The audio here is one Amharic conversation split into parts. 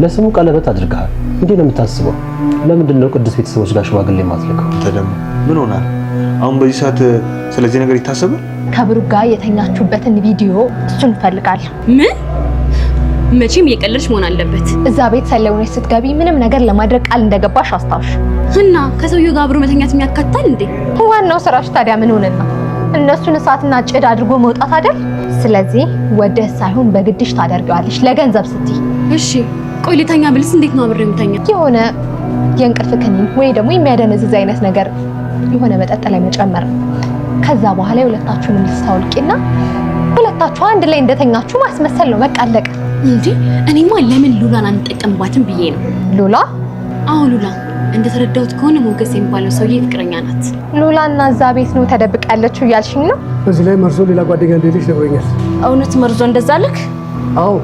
ለስሙ ቀለበት አድርገሃል። እንዴት ነው የምታስበው? ለምንድን ነው ቅዱስ ቤተሰቦች ጋር ሽማግሌ ማትልከው? አንተ ደግሞ ምን ሆናል? አሁን በዚህ ሰዓት ስለዚህ ነገር ይታሰባል? ከብሩክ ጋር የተኛችሁበትን ቪዲዮ እሱን እንፈልጋለን። ምን? መቼም እየቀለድሽ መሆን አለበት። እዛ ቤት ሰለሞን ስትገቢ ምንም ነገር ለማድረግ ቃል እንደገባሽ አስታውሽ። እና ከሰውየው ጋር አብሮ መተኛት የሚያካታል እንዴ? ዋናው ስራሽ ታዲያ ምን ሆነና? እነሱን እሳትና ጭድ አድርጎ መውጣት አይደል? ስለዚህ ወደህ ሳይሆን በግድሽ ታደርጊዋለሽ ለገንዘብ ስትይ። እሺ ቆይ ልተኛ ብልስ እንዴት ነው አብሬ የምተኛ? የሆነ የእንቅልፍ ክኒን ወይ ደግሞ የሚያደነዝዝ አይነት ነገር የሆነ መጠጥ ላይ መጨመር። ከዛ በኋላ የሁለታችሁን ልስታውልቂና ሁለታችሁ አንድ ላይ እንደተኛችሁ ማስመሰል ነው። በቃ አለቀ። እንዴ እኔማ ለምን ሉላን አንጠቀምባትም ብዬ ነው። ሉላ? አዎ ሉላ። እንደተረዳሁት ከሆነ ሞገስ የሚባለው ሰውዬ ፍቅረኛ ናት። ሉላና እዛ ቤት ነው ተደብቃ ያለችው እያልሽኝ ነው? በዚህ ላይ መርዞ ሌላ ጓደኛ እንደሌለሽ ነግሮኛል። እውነት መርዞ እንደዛ አለክ? አዎ።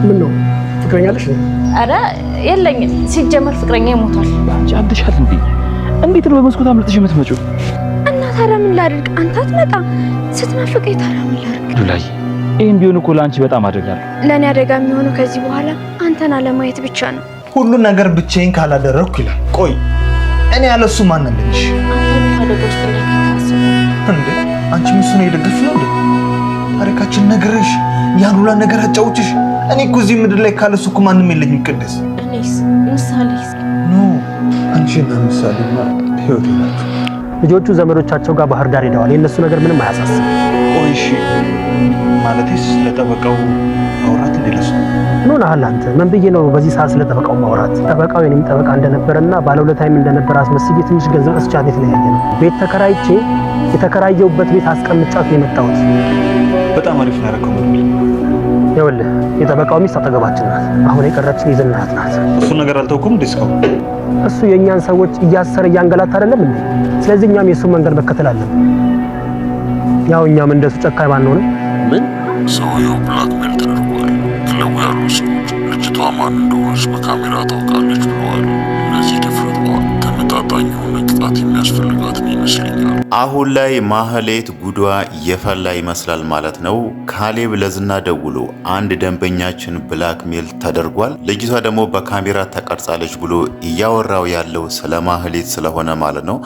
ምን ነው ፍቅረኛለሽ? አረ የለኝም። ሲጀመር ፍቅረኛ ይሞታል። አንቺ አብደሻል እንዴ? እንዴት ነው በመስኮት አምልጥሽ የምትመጪው? እና ታዲያ ምን ላድርግ? አንተ አትመጣ ስትናፍቀኝ ታዲያ ምን ላድርግ? ሉላዬ ይሄን ቢሆን እኮ ለአንቺ በጣም አደጋ ነው። ለእኔ አደጋ የሚሆነው ከዚህ በኋላ አንተን አለማየት ብቻ ነው። ሁሉን ነገር ብቻዬን ካላደረኩ ይላል። ቆይ እኔ ያለሱ ማን አለልሽ እንዴ? አንቺ ምሱ ነው የደገፍ ነው እንዴ? ታሪካችን ነግረሽ ያን ሁላ ነገር አጫውችሽ። እኔ እኮ እዚህ ምድር ላይ ካለሱ እኮ ማንም የለኝም። ቅድስ እኔስ ምሳሌ ኖ አንቺና ምሳሌ ህይወት ናችሁ። ልጆቹ ዘመዶቻቸው ጋር ባህር ዳር ሄደዋል። የእነሱ ነገር ምንም አያሳስብም። ቆይ እሺ ማለቴስ ለጠበቃው አውራት እንደለሱ ምን ሆነሃል አንተ? ምን ብዬ ነው በዚህ ሰዓት ስለጠበቃው ማውራት? ጠበቃው የኔም ጠበቃ እንደነበረና ባለውለታይም እንደነበረ አስመስዬ ትንሽ ገንዘብ እስቻት የተለያየ ነው። ቤት ተከራይቼ የተከራየውበት ቤት አስቀምጫት ነው የመጣሁት። በጣም አሪፍ ነው ያደረከው። ይኸውልህ የጠበቃው ሚስት አጠገባችን ናት። አሁን የቀረችን የዝናት ናት። እሱን ነገር አልተውኩም እንዴ እስካሁን? እሱ የእኛን ሰዎች እያሰረ እያንገላታ አይደለም እንዴ? ስለዚህ እኛም የእሱን መንገድ መከተል አለብን። ያው እኛም እንደሱ ጨካኝ ባንሆንም ምን ሰውየው ብላክሜል ተደርጓል። ክለቡ ያሉ ሰዎች ልጅቷ ማን እንደሆነች በካሜራ ታውቃለች ብለዋል። እነዚህ ድፍረቷ ተመጣጣኝ የሆነ ቅጣት የሚያስፈልጋትን ይመስለኛል። አሁን ላይ ማህሌት ጉዷ የፈላ ይመስላል ማለት ነው። ካሌብ ለዝና ደውሎ አንድ ደንበኛችን ብላክሜል ተደርጓል፣ ልጅቷ ደግሞ በካሜራ ተቀርጻለች ብሎ እያወራው ያለው ስለ ማህሌት ስለሆነ ማለት ነው።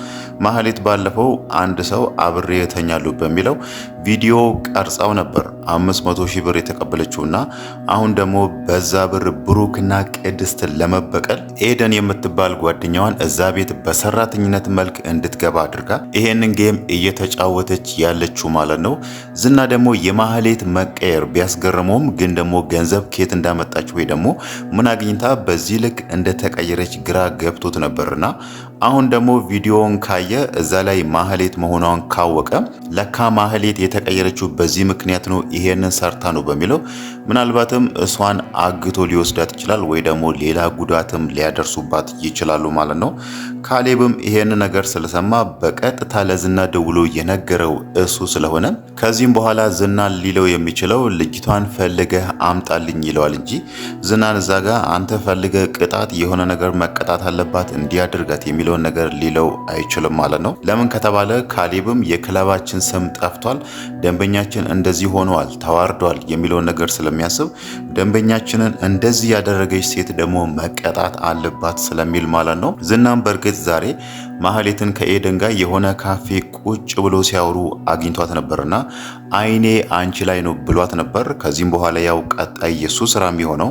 ማህሌት ባለፈው አንድ ሰው አብሬ እተኛለሁ በሚለው ቪዲዮ ቀርጻው ነበር 500 ሺህ ብር የተቀበለችውና አሁን ደግሞ በዛ ብር ብሩክና ቅድስትን ለመበቀል ኤደን የምትባል ጓደኛዋን እዛ ቤት በሰራተኝነት መልክ እንድትገባ አድርጋ ይሄንን ጌም እየተጫወተች ያለችው ማለት ነው። ዝና ደግሞ የማህሌት መቀየር ቢያስገርመውም ግን ደግሞ ገንዘብ ከየት እንዳመጣች ወይ ደግሞ ምን አግኝታ በዚህ ልክ እንደተቀየረች ግራ ገብቶት ነበርና አሁን ደግሞ ቪዲዮውን ካየ እዛ ላይ ማህሌት መሆኗን ካወቀ ለካ ማህሌት የተቀየረችው በዚህ ምክንያት ነው፣ ይሄንን ሰርታ ነው በሚለው ምናልባትም እሷን አግቶ ሊወስዳት ይችላል ወይ ደግሞ ሌላ ጉዳትም ሊያደርሱባት ይችላሉ ማለት ነው። ካሌብም ይሄን ነገር ስለሰማ በቀጥታ ለዝና ደውሎ የነገረው እሱ ስለሆነ ከዚህም በኋላ ዝና ሊለው የሚችለው ልጅቷን ፈልገህ አምጣልኝ ይለዋል እንጂ ዝናን እዛ ጋር አንተ ፈልገህ ቅጣት የሆነ ነገር መቀጣት አለባት እንዲያደርጋት የሚለውን ነገር ሊለው አይችልም ማለት ነው። ለምን ከተባለ ካሌብም የክለባችን ስም ጠፍቷል፣ ደንበኛችን እንደዚህ ሆኗል፣ ተዋርዷል የሚለውን ነገር ስለሚያስብ ደንበኛችንን እንደዚህ ያደረገች ሴት ደግሞ መቀጣት አለባት ስለሚል ማለት ነው። ዝናም በእርግጥ ዛሬ ማህሌትን ከኤደን ጋር የሆነ ካፌ ቁጭ ብሎ ሲያወሩ አግኝቷት ነበርና አይኔ አንቺ ላይ ነው ብሏት ነበር። ከዚህም በኋላ ያው ቀጣይ የሱ ስራ የሚሆነው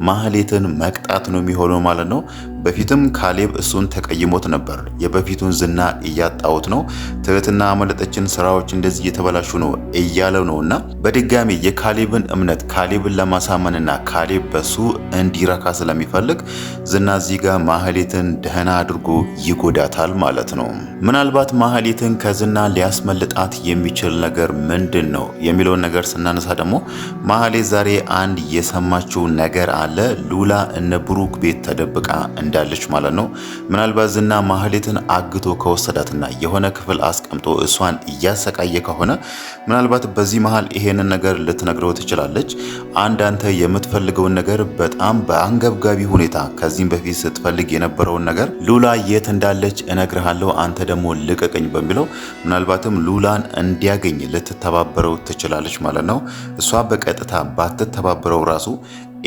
ማህሌትን መቅጣት ነው የሚሆነው ማለት ነው። በፊትም ካሌብ እሱን ተቀይሞት ነበር። የበፊቱን ዝና እያጣውት ነው፣ ትህትና አመለጠችን፣ ስራዎች እንደዚህ እየተበላሹ ነው እያለው ነውና በድጋሚ የካሌብን እምነት ካሌብን ለማሳመንና ካሌብ በሱ እንዲረካ ስለሚፈልግ ዝና እዚህ ጋር ማህሌትን ደህና አድርጎ ይጎዳታል ማለት ነው። ምናልባት ማህሌትን ከዝና ሊያስመልጣት የሚችል ነገር ምንድን ነው የሚለውን ነገር ስናነሳ ደግሞ ማህሌት ዛሬ አንድ የሰማችው ነገር አለ። ሉላ እነ ብሩክ ቤት ተደብቃ እንዳለች ማለት ነው። ምናልባት ዝና ማህሌትን አግቶ ከወሰዳትና የሆነ ክፍል አስቀምጦ እሷን እያሰቃየ ከሆነ ምናልባት በዚህ መሃል ይሄንን ነገር ልትነግረው ትችላለች። አንተ የምትፈልገውን ነገር በጣም በአንገብጋቢ ሁኔታ ከዚህም በፊት ስትፈልግ የነበረውን ነገር ሉላ የት እንዳለች እነግርሃለሁ፣ አንተ ደግሞ ልቀቀኝ በሚለው ምናልባትም ሉላን እንዲያገኝ ልትተባበረው ትችላለች ማለት ነው። እሷ በቀጥታ ባትተባበረው ራሱ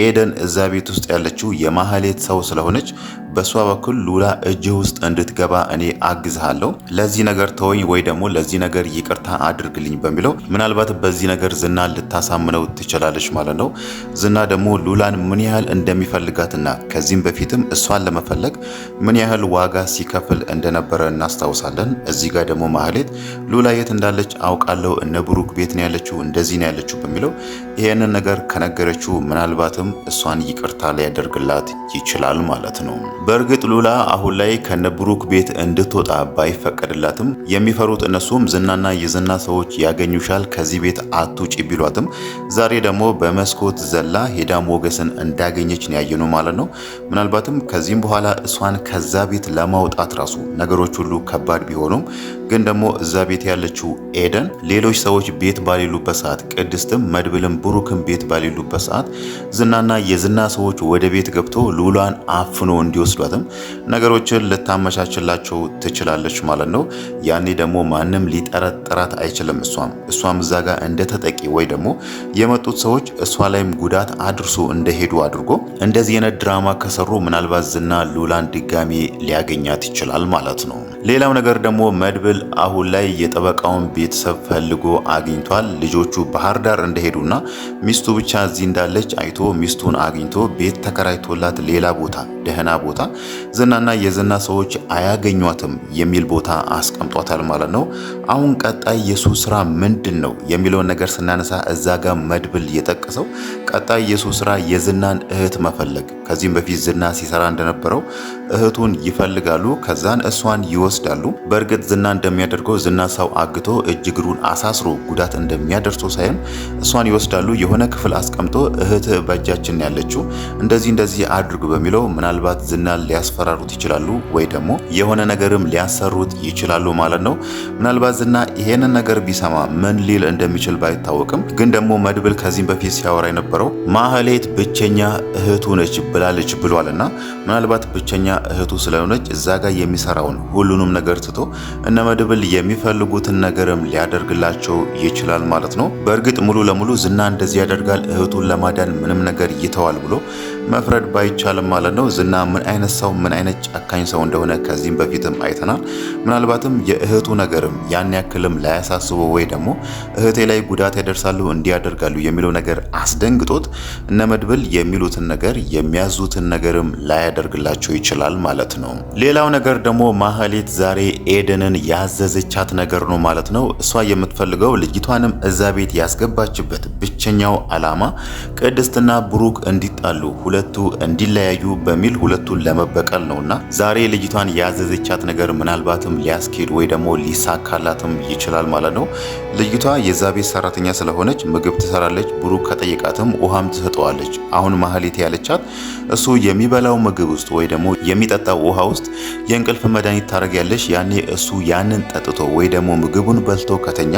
ኤደን እዛ ቤት ውስጥ ያለችው የማህሌት ሰው ስለሆነች በሷ በኩል ሉላ እጅ ውስጥ እንድትገባ እኔ አግዝሃለሁ፣ ለዚህ ነገር ተወኝ ወይ ደግሞ ለዚህ ነገር ይቅርታ አድርግልኝ በሚለው ምናልባት በዚህ ነገር ዝና ልታሳምነው ትችላለች ማለት ነው። ዝና ደግሞ ሉላን ምን ያህል እንደሚፈልጋትና ከዚህም በፊትም እሷን ለመፈለግ ምን ያህል ዋጋ ሲከፍል እንደነበረ እናስታውሳለን። እዚህ ጋር ደግሞ ማህሌት ሉላ የት እንዳለች አውቃለሁ፣ እነ ብሩክ ቤት ነው ያለችው፣ እንደዚህ ነው ያለችው በሚለው ይሄንን ነገር ከነገረችው ምናልባትም እሷን ይቅርታ ሊያደርግላት ይችላል ማለት ነው። በእርግጥ ሉላ አሁን ላይ ከነብሩክ ቤት እንድትወጣ ባይፈቀድላትም የሚፈሩት እነሱም ዝናና የዝና ሰዎች ያገኙሻል ከዚህ ቤት አትውጪ ቢሏትም ዛሬ ደግሞ በመስኮት ዘላ ሄዳ ሞገስን እንዳገኘች ነው ያየነው ማለት ነው። ምናልባትም ከዚህም በኋላ እሷን ከዛ ቤት ለማውጣት ራሱ ነገሮች ሁሉ ከባድ ቢሆኑም ግን ደግሞ እዛ ቤት ያለችው ኤደን ሌሎች ሰዎች ቤት ባሌሉበት ሰዓት፣ ቅድስትም መድብልም ብሩክም ቤት ባሌሉበት ሰዓት ዝናና የዝና ሰዎች ወደ ቤት ገብቶ ሉላን አፍኖ እንዲወስዷትም ነገሮችን ልታመቻችላቸው ትችላለች ማለት ነው። ያኔ ደግሞ ማንም ሊጠረጥራት አይችልም። እሷም እዛ ጋር እንደ ተጠቂ ወይ ደግሞ የመጡት ሰዎች እሷ ላይም ጉዳት አድርሶ እንደሄዱ አድርጎ እንደዚህ አይነት ድራማ ከሰሩ ምናልባት ዝና ሉላን ድጋሚ ሊያገኛት ይችላል ማለት ነው። ሌላው ነገር ደግሞ መድብል አሁን ላይ የጠበቃውን ቤተሰብ ፈልጎ አግኝቷል። ልጆቹ ባህር ዳር እንደሄዱና ሚስቱ ብቻ እዚህ እንዳለች አይቶ ሚስቱን አግኝቶ ቤት ተከራይቶላት ሌላ ቦታ ደህና ቦታ ዝናና የዝና ሰዎች አያገኟትም የሚል ቦታ አስቀምጧታል ማለት ነው። አሁን ቀጣይ የሱ ስራ ምንድን ነው የሚለውን ነገር ስናነሳ እዛ ጋር መድብል የጠቀሰው ቀጣይ የሱ ስራ የዝናን እህት መፈለግ። ከዚህም በፊት ዝና ሲሰራ እንደነበረው እህቱን ይፈልጋሉ፣ ከዛን እሷን ይወስዳሉ። በእርግጥ ዝና እንደሚያደርገው ዝና ሰው አግቶ እጅ እግሩን አሳስሮ ጉዳት እንደሚያደርሰው ሳይሆን እሷን ይወስዳሉ፣ የሆነ ክፍል አስቀምጦ እህት በእጃችን ያለችው እንደዚህ አድርጉ በሚለው ምናልባት ዝናን ሊያስፈራሩት ይችላሉ ወይ ደግሞ የሆነ ነገርም ሊያሰሩት ይችላሉ ማለት ነው። ምናልባት ዝና ይሄንን ነገር ቢሰማ ምን ሊል እንደሚችል ባይታወቅም ግን ደግሞ መድብል ከዚህም በፊት ሲያወራ የነበረው ማህሌት ብቸኛ እህቱ ነች ብላለች ብሏልና ምናልባት ብቸኛ እህቱ ስለሆነች እዛ ጋር የሚሰራውን ሁሉንም ነገር ትቶ እነ መድብል የሚፈልጉትን ነገርም ሊያደርግላቸው ይችላል ማለት ነው። በእርግጥ ሙሉ ለሙሉ ዝና እንደዚህ ያደርጋል እህቱን ለማዳን ምንም ነገር ይተዋል ብሎ መፍረድ ባይቻልም ማለት ነው። ዝና ምን አይነት ሰው ምን አይነት ጨካኝ ሰው እንደሆነ ከዚህም በፊትም አይተናል። ምናልባትም የእህቱ ነገርም ያን ያክልም ላያሳስበው ወይ ደግሞ እህቴ ላይ ጉዳት ያደርሳሉ እንዲያደርጋሉ የሚለው ነገር አስደንግጦት እነ መድብል የሚሉትን ነገር የሚያዙትን ነገርም ላያደርግላቸው ይችላል ማለት ነው። ሌላው ነገር ደግሞ ማህሌት ዛሬ ኤደንን ያዘዘቻት ነገር ነው ማለት ነው። እሷ የምትፈልገው ልጅቷንም እዛ ቤት ያስገባችበት ብቸኛው ዓላማ ቅድስትና ብሩክ እንዲጣሉ ሁለቱ እንዲለያዩ በሚል ሁለቱን ለመበቀል ነውና ዛሬ ልጅቷን ያዘዘቻት ነገር ምናልባትም ሊያስኬድ ወይ ደግሞ ሊሳካላትም ይችላል ማለት ነው። ልጅቷ የዛ ቤት ሰራተኛ ስለሆነች ምግብ ትሰራለች፣ ብሩክ ከጠየቃትም ውሃም ትሰጠዋለች። አሁን ማህሌት ያለቻት እሱ የሚበላው ምግብ ውስጥ ወይ ደግሞ የሚጠጣው ውሃ ውስጥ የእንቅልፍ መድኃኒት ታደርጊያለሽ። ያኔ እሱ ያንን ጠጥቶ ወይ ደግሞ ምግቡን በልቶ ከተኛ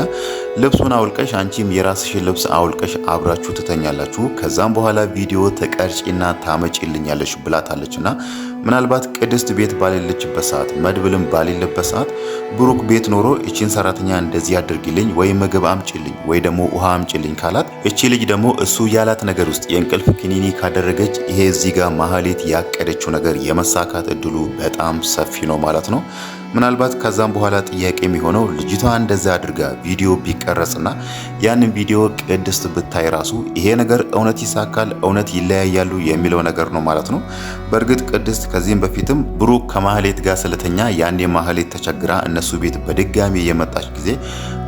ልብሱን አውልቀሽ አንቺም የራስሽን ልብስ አውልቀሽ አብራችሁ ትተኛላችሁ። ከዛም በኋላ ቪዲዮ ተቀርጪና ታመጪልኛለሽ ብላታለችና ምናልባት ቅድስት ቤት ባሌለችበት ሰዓት መድብልም ባሌለበት ሰዓት ብሩክ ቤት ኖሮ እቺን ሰራተኛ እንደዚህ አድርጊልኝ ወይ ምግብ አምጪልኝ ወይ ደግሞ ውሃ አምጪልኝ ካላት እቺ ልጅ ደግሞ እሱ ያላት ነገር ውስጥ የእንቅልፍ ክኒኒ ካደረገች ይሄ እዚህ ጋር ማህሌት ያቀደችው ነገር የመሳካት እድሉ በጣም ሰፊ ነው ማለት ነው። ምናልባት ከዛም በኋላ ጥያቄ የሚሆነው ልጅቷ እንደዛ አድርጋ ቪዲዮ ቢቀረጽና ያንን ቪዲዮ ቅድስት ብታይ ራሱ ይሄ ነገር እውነት ይሳካል እውነት ይለያያሉ የሚለው ነገር ነው ማለት ነው። በእርግጥ ቅድስት ከዚህም በፊትም ብሩክ ከማህሌት ጋር ስለተኛ ያኔ ማህሌት ተቸግራ እነሱ ቤት በድጋሚ የመጣች ጊዜ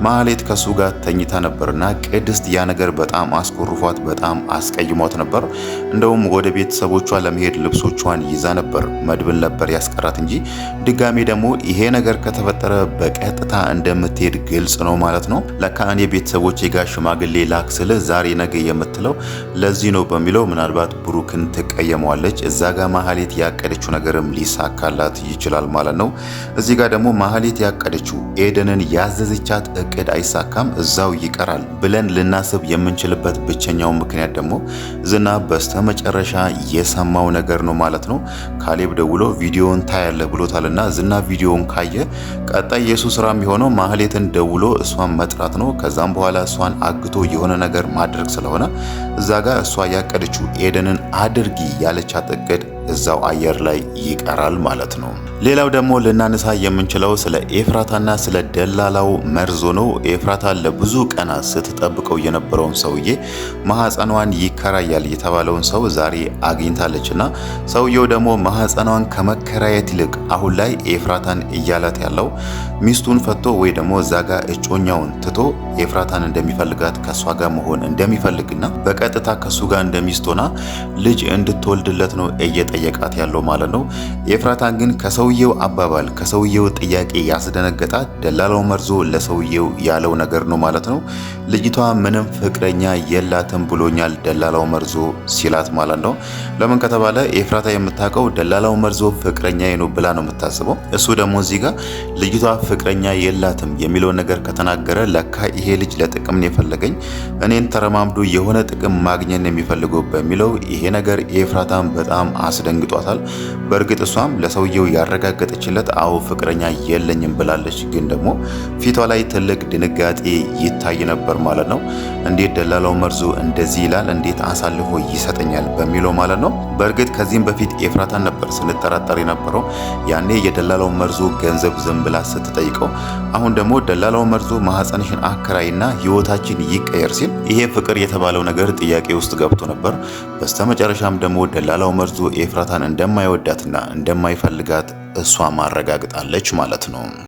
ማህሌት ከሱ ጋር ተኝታ ነበርና ቅድስት ያ ነገር በጣም አስኮርፏት በጣም አስቀይሟት ነበር። እንደውም ወደ ቤተሰቦቿ ለመሄድ ልብሶቿን ይዛ ነበር፣ መድብል ነበር ያስቀራት እንጂ ድጋሚ ደግሞ ይሄ ነገር ከተፈጠረ በቀጥታ እንደምትሄድ ግልጽ ነው ማለት ነው። ለካ እኔ ቤተሰቦቼ ጋር ሽማግሌ ላክ ስለ ዛሬ ነገ የምትለው ለዚህ ነው በሚለው ምናልባት ብሩክን ትቀየመዋለች። እዛ ጋር ማህሌት ያቀደችው ነገርም ሊሳካላት ይችላል ማለት ነው። እዚህ ጋር ደግሞ ማህሌት ያቀደችው ኤደንን ያዘዘቻት እቅድ አይሳካም እዛው ይቀራል ብለን ልናስብ የምንችልበት ብቸኛው ምክንያት ደግሞ ዝና በስተመጨረሻ የሰማው ነገር ነው ማለት ነው። ካሌብ ደውሎ ቪዲዮን ታያለ ብሎታልና ዝና ቪዲዮን ካየ ቀጣይ የሱ ስራ የሚሆነው ማህሌትን ደውሎ እሷን መጥራት ነው። ከዛም በኋላ እሷን አግቶ የሆነ ነገር ማድረግ ስለሆነ እዛ ጋር እሷ ያቀደችው ኤደንን አድርጊ ያለቻት እቅድ እዛው አየር ላይ ይቀራል ማለት ነው። ሌላው ደግሞ ልናነሳ የምንችለው ስለ ኤፍራታና ስለ ደላላው መርዞ ነው። ኤፍራታ ለብዙ ቀናት ስትጠብቀው የነበረውን ሰውዬ ማህፀኗን ይከራያል የተባለውን ሰው ዛሬ አግኝታለችና ሰውየው ደግሞ ማህፀኗን ከመከራየት ይልቅ አሁን ላይ ኤፍራታን እያላት ያለው ሚስቱን ፈቶ ወይ ደግሞ እዛ ጋር እጮኛውን ትቶ ኤፍራታን እንደሚፈልጋት ከሷ ጋር መሆን እንደሚፈልግና በቀጥታ ከሱ ጋር እንደሚስት ሆና ልጅ እንድትወልድለት ነው እየጠየቃት ያለው ማለት ነው። ኤፍራታን ግን ከሰውየው አባባል ከሰውየው ጥያቄ ያስደነገጣት ደላላው መርዞ ለሰውየው ያለው ነገር ነው ማለት ነው። ልጅቷ ምንም ፍቅረኛ የላትም ብሎኛል ደላላው መርዞ ሲላት ማለት ነው። ለምን ከተባለ ኤፍራታ የምታውቀው ደላላው መርዞ ፍቅረኛዬ ነው ብላ ነው የምታስበው። እሱ ደግሞ እዚህ ጋር ልጅቷ ፍቅረኛ የላትም የሚለው ነገር ከተናገረ ለካ ይሄ ልጅ ለጥቅም ነው የፈለገኝ፣ እኔን ተረማምዶ የሆነ ጥቅም ማግኘት ነው የሚፈልገው በሚለው ይሄ ነገር ኤፍራታን በጣም አስደንግጧታል። በእርግጥ እሷም ለሰውየው ያረጋገጠችለት አዎ ፍቅረኛ የለኝም ብላለች። ግን ደግሞ ፊቷ ላይ ትልቅ ድንጋጤ ይታይ ነበር ማለት ነው። እንዴት ደላላው መርዞ እንደዚህ ይላል፣ እንዴት አሳልፎ ይሰጠኛል በሚለው ማለት ነው። በእርግጥ ከዚህም በፊት ኤፍራታን ነበር ስንጠራጠር የነበረው። ያኔ የደላላው መርዞ ገንዘብ ዝም ብላ ስትጠይቀው፣ አሁን ደግሞ ደላላው መርዞ ማህፀንሽን አከራይና ህይወታችን ይቀየር ሲል ይሄ ፍቅር የተባለው ነገር ጥያቄ ውስጥ ገብቶ ነበር። በስተመጨረሻም ደግሞ ደላላው መርዞ ኤፍራታን እንደማይወዳትና እንደማይፈልጋት እሷ ማረጋግጣለች ማለት ነው።